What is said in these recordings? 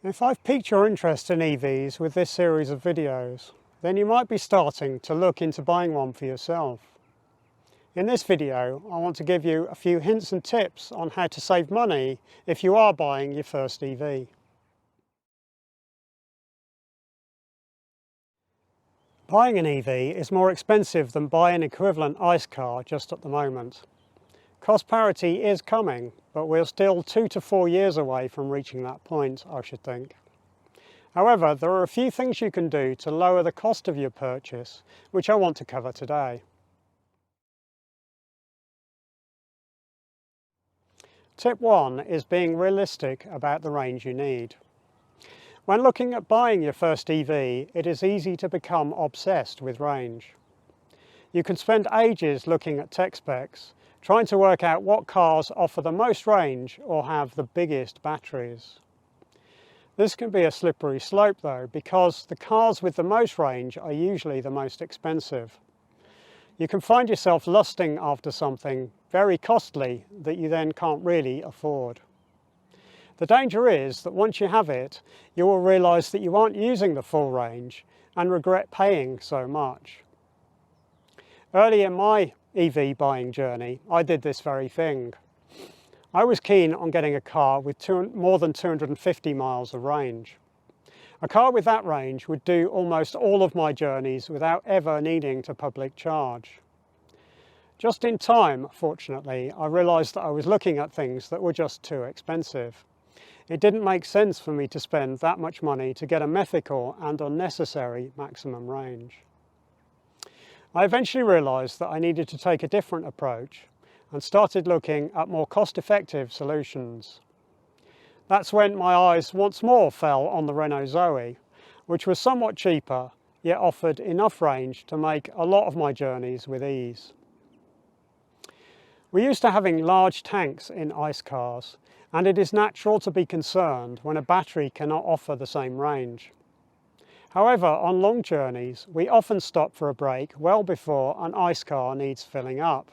If I've piqued your interest in EVs with this series of videos, then you might be starting to look into buying one for yourself. In this video, I want to give you a few hints and tips on how to save money if you are buying your first EV. Buying an EV is more expensive than buying an equivalent ICE car just at the moment. Cost parity is coming, but we're still 2 to 4 years away from reaching that point, I should think. However, there are a few things you can do to lower the cost of your purchase, which I want to cover today. Tip 1 is being realistic about the range you need. When looking at buying your first EV, it is easy to become obsessed with range. You can spend ages looking at tech specs, trying to work out what cars offer the most range or have the biggest batteries. This can be a slippery slope though, because the cars with the most range are usually the most expensive. You can find yourself lusting after something very costly that you then can't really afford. The danger is that once you have it, you will realise that you aren't using the full range and regret paying so much. Early in my EV buying journey, I did this very thing. I was keen on getting a car with more than 250 miles of range. A car with that range would do almost all of my journeys without ever needing to public charge. Just in time, fortunately, I realised that I was looking at things that were just too expensive. It didn't make sense for me to spend that much money to get a mythical and unnecessary maximum range. I eventually realised that I needed to take a different approach and started looking at more cost-effective solutions. That's when my eyes once more fell on the Renault Zoe, which was somewhat cheaper, yet offered enough range to make a lot of my journeys with ease. We're used to having large tanks in ICE cars, and it is natural to be concerned when a battery cannot offer the same range. However, on long journeys, we often stop for a break well before an ICE car needs filling up.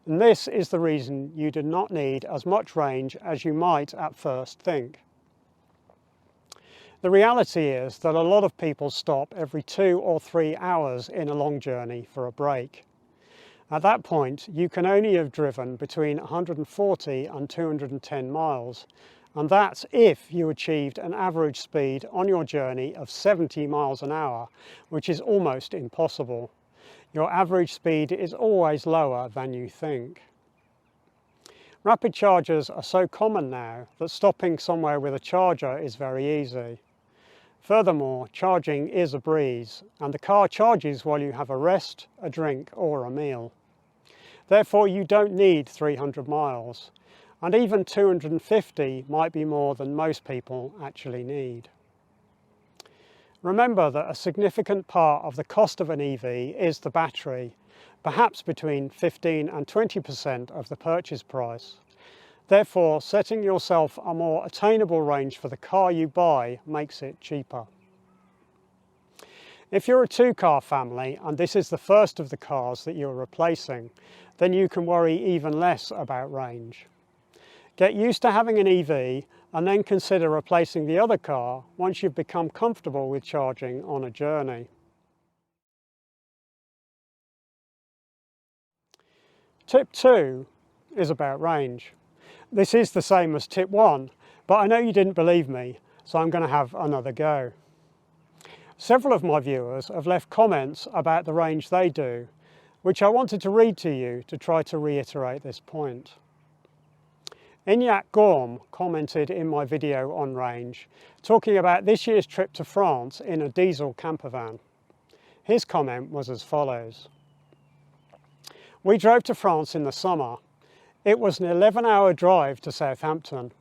And this is the reason you do not need as much range as you might at first think. The reality is that a lot of people stop every 2 or 3 hours in a long journey for a break. At that point, you can only have driven between 140 and 210 miles, and that's if you achieved an average speed on your journey of 70 miles an hour, which is almost impossible. Your average speed is always lower than you think. Rapid chargers are so common now that stopping somewhere with a charger is very easy. Furthermore, charging is a breeze, and the car charges while you have a rest, a drink or a meal. Therefore, you don't need 300 miles. And even 250 might be more than most people actually need. Remember that a significant part of the cost of an EV is the battery, perhaps between 15 and 20% of the purchase price. Therefore, setting yourself a more attainable range for the car you buy makes it cheaper. If you're a 2-car family and this is the first of the cars that you're replacing, then you can worry even less about range. Get used to having an EV and then consider replacing the other car once you've become comfortable with charging on a journey. Tip 2 is about range. This is the same as tip 1, but I know you didn't believe me, so I'm going to have another go. Several of my viewers have left comments about the range they do, which I wanted to read to you to try to reiterate this point. Inyak Gorm commented in my video on range, talking about this year's trip to France in a diesel camper van. His comment was as follows. We drove to France in the summer. It was an 11-hour drive to Southampton.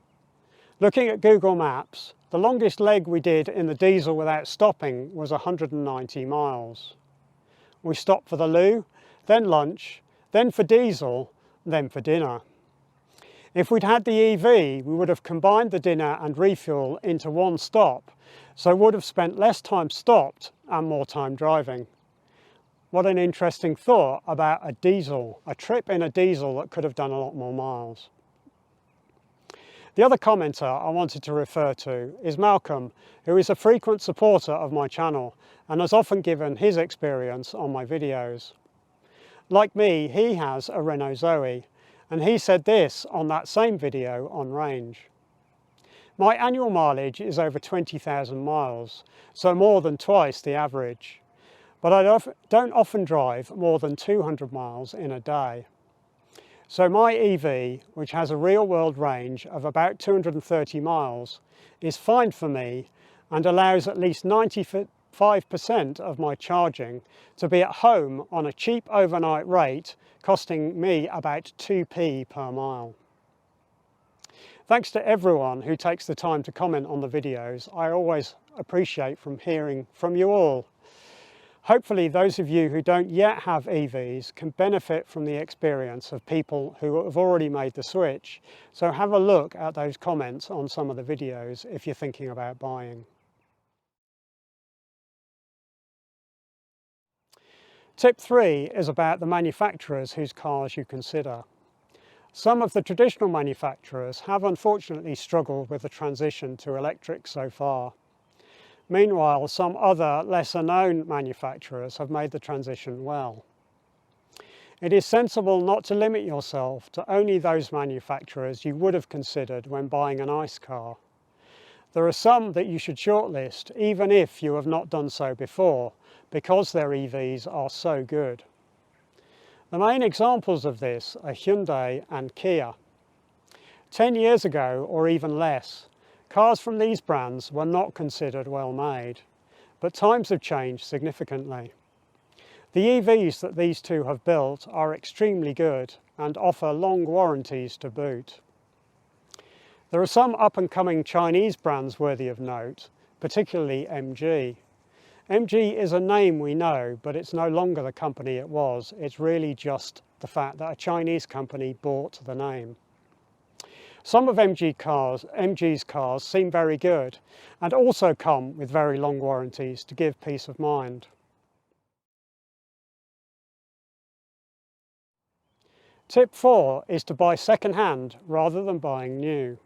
Looking at Google Maps, the longest leg we did in the diesel without stopping was 190 miles. We stopped for the loo, then lunch, then for diesel, then for dinner. If we'd had the EV, we would have combined the dinner and refuel into one stop, so would have spent less time stopped and more time driving. What an interesting thought about a trip in a diesel that could have done a lot more miles. The other commenter I wanted to refer to is Malcolm, who is a frequent supporter of my channel and has often given his experience on my videos. Like me, he has a Renault Zoe, and he said this on that same video on range. My annual mileage is over 20,000 miles, so more than twice the average, but I don't often drive more than 200 miles in a day. So my EV, which has a real-world range of about 230 miles, is fine for me and allows at least 95% of my charging to be at home on a cheap overnight rate, costing me about 2p per mile. Thanks to everyone who takes the time to comment on the videos. I always appreciate hearing from you all. Hopefully those of you who don't yet have EVs can benefit from the experience of people who have already made the switch, so have a look at those comments on some of the videos if you're thinking about buying. Tip 3 is about the manufacturers whose cars you consider. Some of the traditional manufacturers have unfortunately struggled with the transition to electric so far. Meanwhile, some other lesser-known manufacturers have made the transition well. It is sensible not to limit yourself to only those manufacturers you would have considered when buying an ICE car. There are some that you should shortlist, even if you have not done so before, because their EVs are so good. The main examples of this are Hyundai and Kia. 10 years ago, or even less, cars from these brands were not considered well made, but times have changed significantly. The EVs that these two have built are extremely good and offer long warranties to boot. There are some up-and-coming Chinese brands worthy of note, particularly MG. MG is a name we know, but it's no longer the company it was. It's really just the fact that a Chinese company bought the name. Some of MG's cars seem very good and also come with very long warranties to give peace of mind. Tip 4 is to buy second-hand rather than buying new.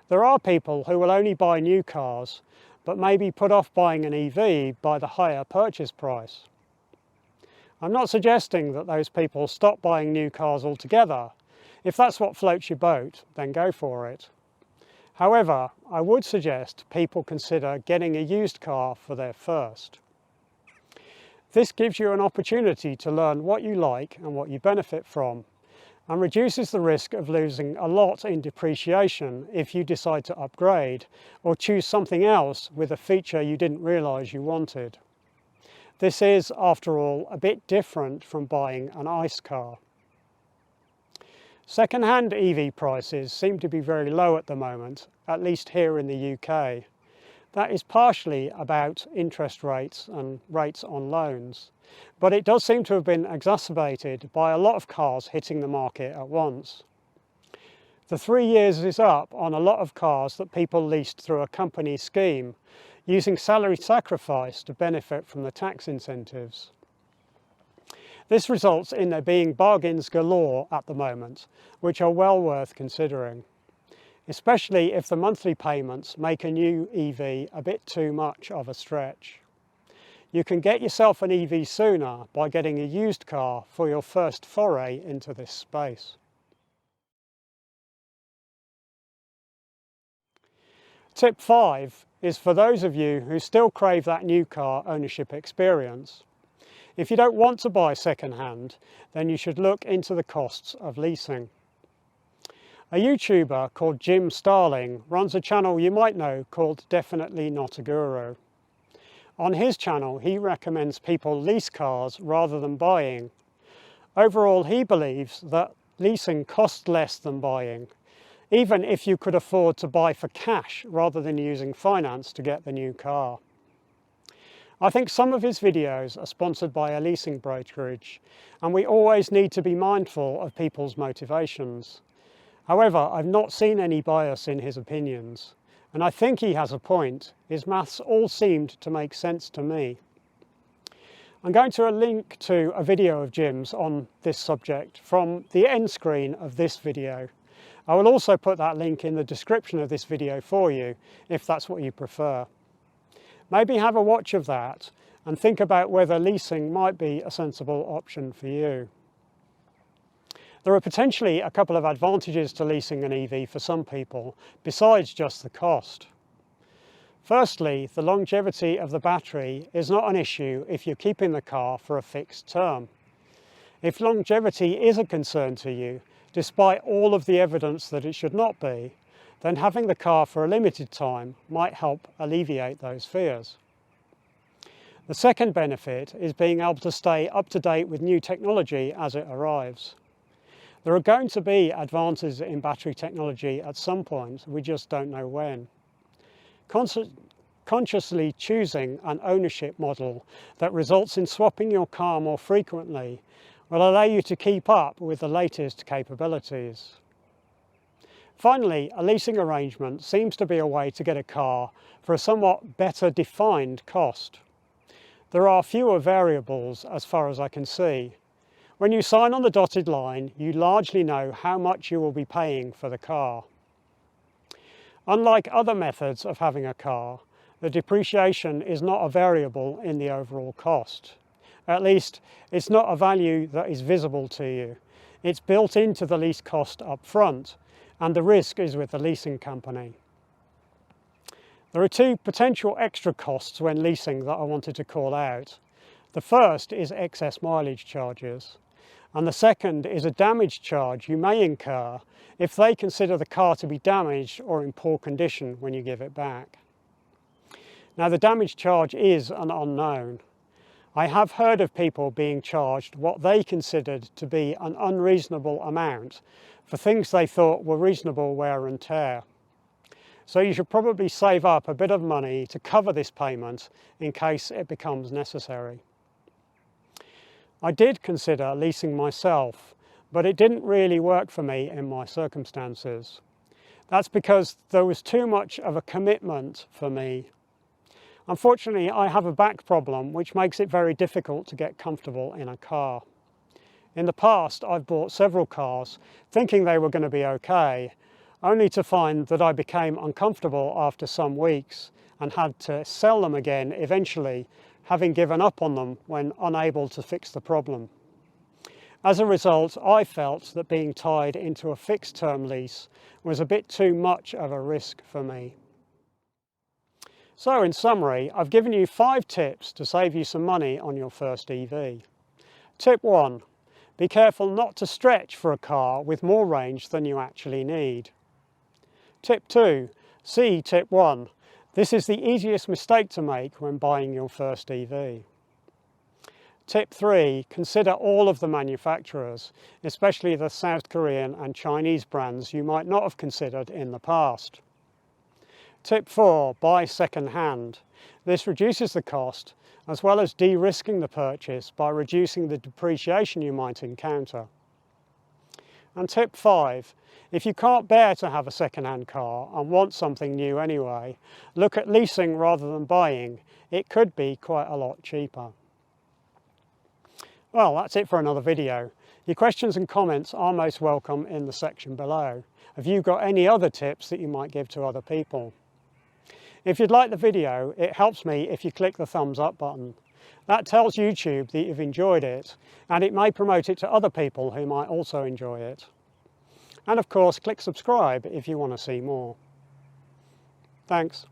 There are people who will only buy new cars, but maybe put off buying an EV by the higher purchase price. I'm not suggesting that those people stop buying new cars altogether. If that's what floats your boat, then go for it. However, I would suggest people consider getting a used car for their first. This gives you an opportunity to learn what you like and what you benefit from, and reduces the risk of losing a lot in depreciation if you decide to upgrade or choose something else with a feature you didn't realise you wanted. This is, after all, a bit different from buying an ICE car. Second-hand EV prices seem to be very low at the moment, at least here in the UK. That is partially about interest rates and rates on loans, but it does seem to have been exacerbated by a lot of cars hitting the market at once. The 3 years is up on a lot of cars that people leased through a company scheme, using salary sacrifice to benefit from the tax incentives. This results in there being bargains galore at the moment, which are well worth considering, especially if the monthly payments make a new EV a bit too much of a stretch. You can get yourself an EV sooner by getting a used car for your first foray into this space. Tip 5 is for those of you who still crave that new car ownership experience. If you don't want to buy second-hand, then you should look into the costs of leasing. A YouTuber called Jim Starling runs a channel you might know called Definitely Not a Guru. On his channel, he recommends people lease cars rather than buying. Overall, he believes that leasing costs less than buying, even if you could afford to buy for cash rather than using finance to get the new car. I think some of his videos are sponsored by a leasing brokerage, and we always need to be mindful of people's motivations. However, I've not seen any bias in his opinions, and I think he has a point. His maths all seemed to make sense to me. I'm going to link to a video of Jim's on this subject from the end screen of this video, I will also put that link in the description of this video for you, if that's what you prefer. Maybe have a watch of that and think about whether leasing might be a sensible option for you. There are potentially a couple of advantages to leasing an EV for some people, besides just the cost. Firstly, the longevity of the battery is not an issue if you're keeping the car for a fixed term. If longevity is a concern to you, despite all of the evidence that it should not be, then having the car for a limited time might help alleviate those fears. The second benefit is being able to stay up to date with new technology as it arrives. There are going to be advances in battery technology at some point, we just don't know when. Consciously choosing an ownership model that results in swapping your car more frequently will allow you to keep up with the latest capabilities. Finally, a leasing arrangement seems to be a way to get a car for a somewhat better defined cost. There are fewer variables as far as I can see. When you sign on the dotted line, you largely know how much you will be paying for the car. Unlike other methods of having a car, the depreciation is not a variable in the overall cost. At least, it's not a value that is visible to you. It's built into the lease cost up front, and the risk is with the leasing company. There are two potential extra costs when leasing that I wanted to call out. The first is excess mileage charges, and the second is a damage charge you may incur if they consider the car to be damaged or in poor condition when you give it back. Now, the damage charge is an unknown. I have heard of people being charged what they considered to be an unreasonable amount for things they thought were reasonable wear and tear. So you should probably save up a bit of money to cover this payment in case it becomes necessary. I did consider leasing myself, but it didn't really work for me in my circumstances. That's because there was too much of a commitment for me. Unfortunately, I have a back problem which makes it very difficult to get comfortable in a car. In the past, I've bought several cars thinking they were going to be okay, only to find that I became uncomfortable after some weeks and had to sell them again eventually, having given up on them when unable to fix the problem. As a result, I felt that being tied into a fixed-term lease was a bit too much of a risk for me. So in summary, I've given you 5 tips to save you some money on your first EV. Tip 1. Be careful not to stretch for a car with more range than you actually need. Tip 2. See tip 1. This is the easiest mistake to make when buying your first EV. Tip 3. Consider all of the manufacturers, especially the South Korean and Chinese brands you might not have considered in the past. Tip 4. Buy second-hand. This reduces the cost, as well as de-risking the purchase by reducing the depreciation you might encounter. And tip 5. If you can't bear to have a second-hand car and want something new anyway, look at leasing rather than buying. It could be quite a lot cheaper. Well, that's it for another video. Your questions and comments are most welcome in the section below. Have you got any other tips that you might give to other people? If you'd like the video, it helps me if you click the thumbs up button. That tells YouTube that you've enjoyed it, and it may promote it to other people who might also enjoy it. And of course, click subscribe if you want to see more. Thanks.